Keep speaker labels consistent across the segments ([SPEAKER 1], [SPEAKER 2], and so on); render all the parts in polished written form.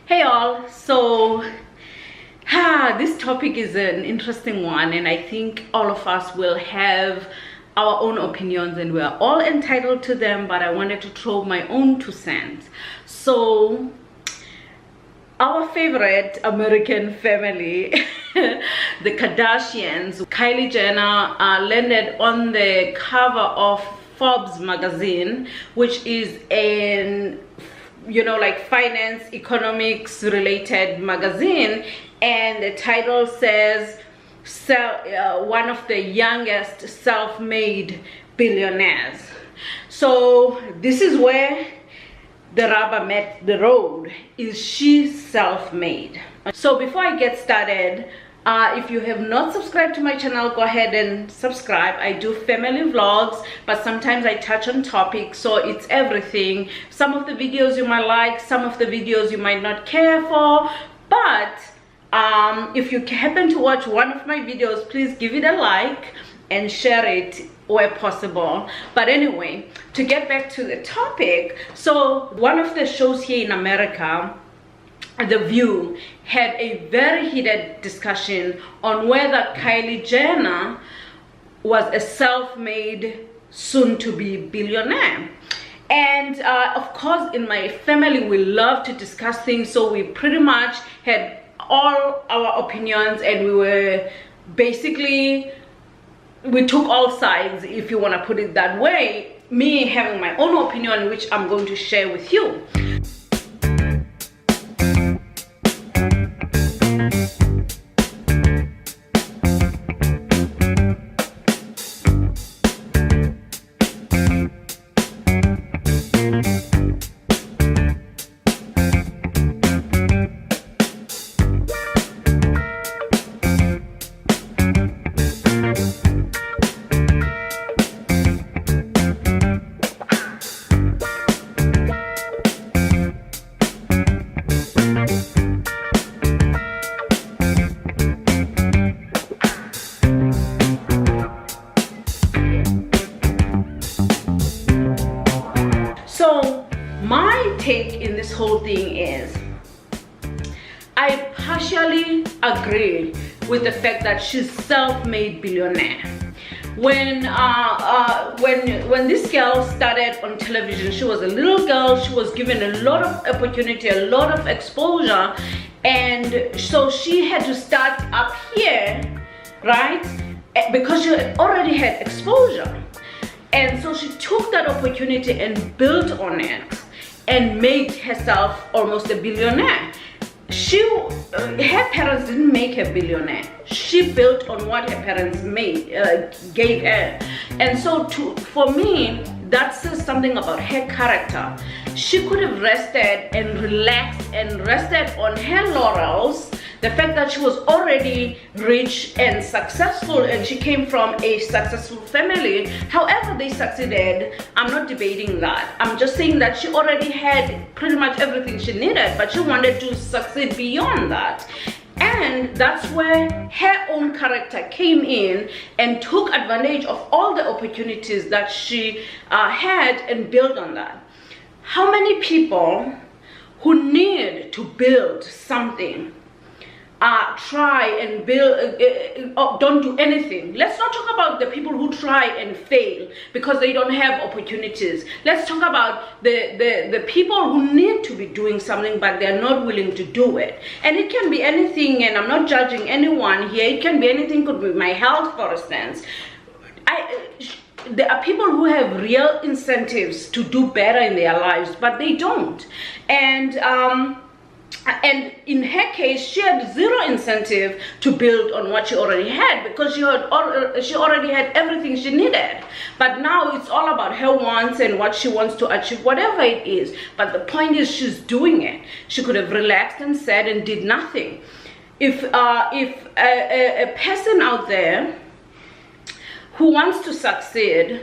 [SPEAKER 1] Hey all, this topic is an interesting one, and I think all of us will have our own opinions and we are all entitled to them, but I wanted to throw my own 2 cents. So our favorite American family, the Kardashians, Kylie Jenner landed on the cover of Forbes magazine, which is an like finance, economics related magazine, and the title says one of the youngest self-made billionaires. So this is where the rubber met the road. Is she self-made? So before I get started, if you have not subscribed to my channel, go ahead and subscribe. I do family vlogs, but sometimes I touch on topics, so it's everything. Some of the videos you might like, some of the videos you might not care for, but if you happen to watch one of my videos, please give it a like and share it where possible. But anyway, to get back to the topic, so one of the shows here in America, The View, had a very heated discussion on whether Kylie Jenner was a self-made, soon-to-be billionaire. And of course, in my family, we love to discuss things, so we pretty much had all our opinions, and we were basically, we took all sides, if you want to put it that way, me having my own opinion, which I'm going to share with you. So my take in this whole thing is, I partially agree with the fact that she's self-made billionaire. When this girl started on television, she was a little girl, she was given a lot of opportunity, a lot of exposure, and so she had to start up here, right? Because she already had exposure. And so she took that opportunity and built on it and made herself almost a billionaire. Her parents didn't make her billionaire. She built on what her parents gave her. And so for me, that says something about her character. She could have rested and relaxed and rested on her laurels. The fact that she was already rich and successful, and she came from a successful family. However they succeeded, I'm not debating that. I'm just saying that she already had pretty much everything she needed, but she wanted to succeed beyond that. And that's where her own character came in and took advantage of all the opportunities that she had and built on that. How many people who need to build something try and build, don't do anything? Let's not talk about the people who try and fail because they don't have opportunities. Let's talk about the people who need to be doing something but they're not willing to do it. And it can be anything, and I'm not judging anyone here. It can be anything. Could be my health, for instance. There are people who have real incentives to do better in their lives, but they don't. And in her case, she had zero incentive to build on what she already had, because she already had everything she needed. But now it's all about her wants and what she wants to achieve, whatever it is. But the point is, she's doing it. She could have relaxed and sat and did nothing. If a person out there who wants to succeed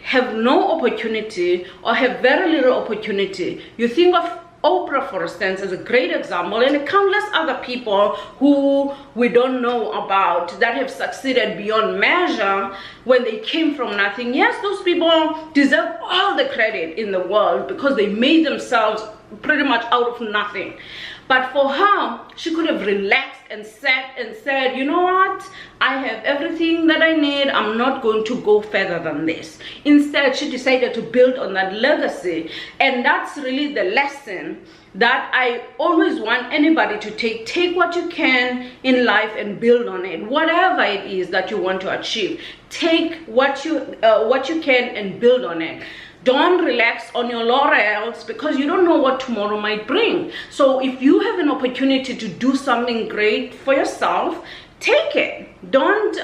[SPEAKER 1] have no opportunity or have very little opportunity, you think of Oprah, for instance, is a great example, and countless other people who we don't know about that have succeeded beyond measure when they came from nothing. Yes, those people deserve all the credit in the world because they made themselves pretty much out of nothing. But for her, she could have relaxed and sat and said, you know what, I have everything that I need, I'm not going to go further than this. Instead, she decided to build on that legacy. And that's really the lesson that I always want anybody to take what you can in life and build on it. Whatever it is that you want to achieve, take what you can and build on it. Don't relax on your laurels, because you don't know what tomorrow might bring. So if you have an opportunity to do something great for yourself, take it. Don't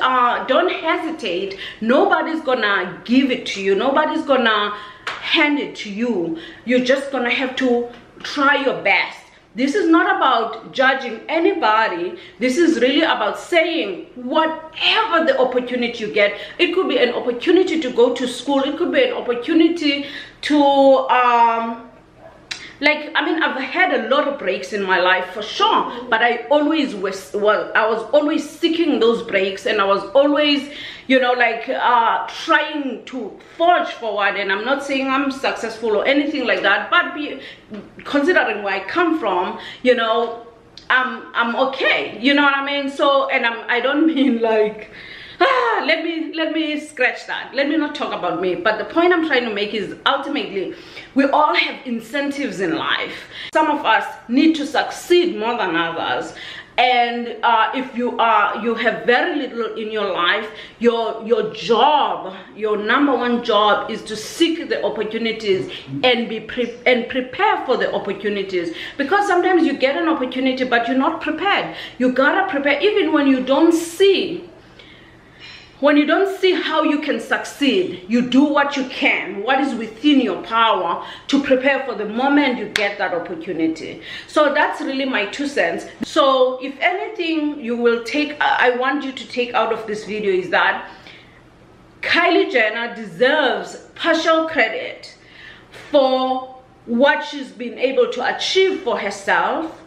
[SPEAKER 1] hesitate. Nobody's gonna give it to you. Nobody's gonna hand it to you. You're just gonna have to try your best. This is not about judging anybody. This is really about saying whatever the opportunity you get. It could be an opportunity to go to school. It could be an opportunity to I've had a lot of breaks in my life for sure, but I was always seeking those breaks, and I was always, trying to forge forward. And I'm not saying I'm successful or anything like that, but considering where I come from, I'm okay. You know what I mean? So, and I don't mean like, let me scratch that. Let me not talk about me. But the point I'm trying to make is, ultimately, we all have incentives in life. Some of us need to succeed more than others. And if you have very little in your life, your job, your number one job is to seek the opportunities and prepare for the opportunities. Because sometimes you get an opportunity, but you're not prepared. You gotta prepare, even when you don't see. When you don't see how you can succeed, you do what you can, what is within your power, to prepare for the moment you get that opportunity. So that's really my 2 cents. So if anything I want you to take out of this video is that Kylie Jenner deserves partial credit for what she's been able to achieve for herself.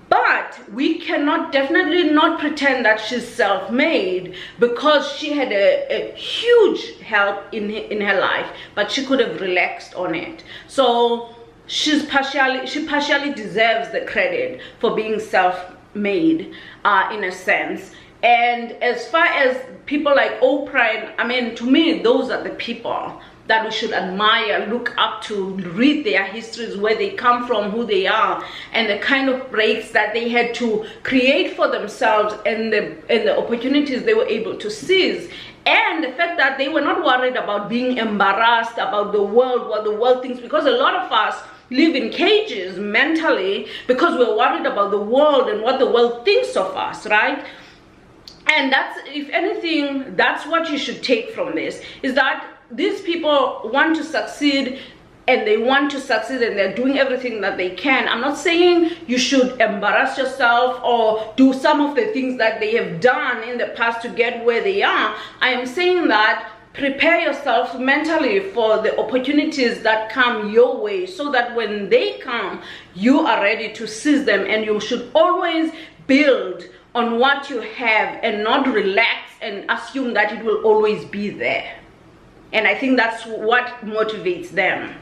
[SPEAKER 1] But we cannot definitely not pretend that she's self-made, because she had a huge help in her life, but she could have relaxed on it. So she partially deserves the credit for being self-made in a sense. And as far as people like Oprah, to me, those are the people that we should admire, look up to, read their histories, where they come from, who they are, and the kind of breaks that they had to create for themselves, and the opportunities they were able to seize. And the fact that they were not worried about being embarrassed about the world, what the world thinks, because a lot of us live in cages mentally because we're worried about the world and what the world thinks of us, right? And that's, if anything, that's what you should take from this, is that these people want to succeed, and they want to succeed, and they're doing everything that they can. I'm not saying you should embarrass yourself or do some of the things that they have done in the past to get where they are. I am saying that prepare yourself mentally for the opportunities that come your way, so that when they come, you are ready to seize them. And you should always build on what you have and not relax and assume that it will always be there. And I think that's what motivates them.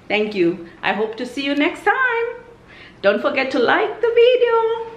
[SPEAKER 1] Thank you. I hope to see you next time. Don't forget to like the video.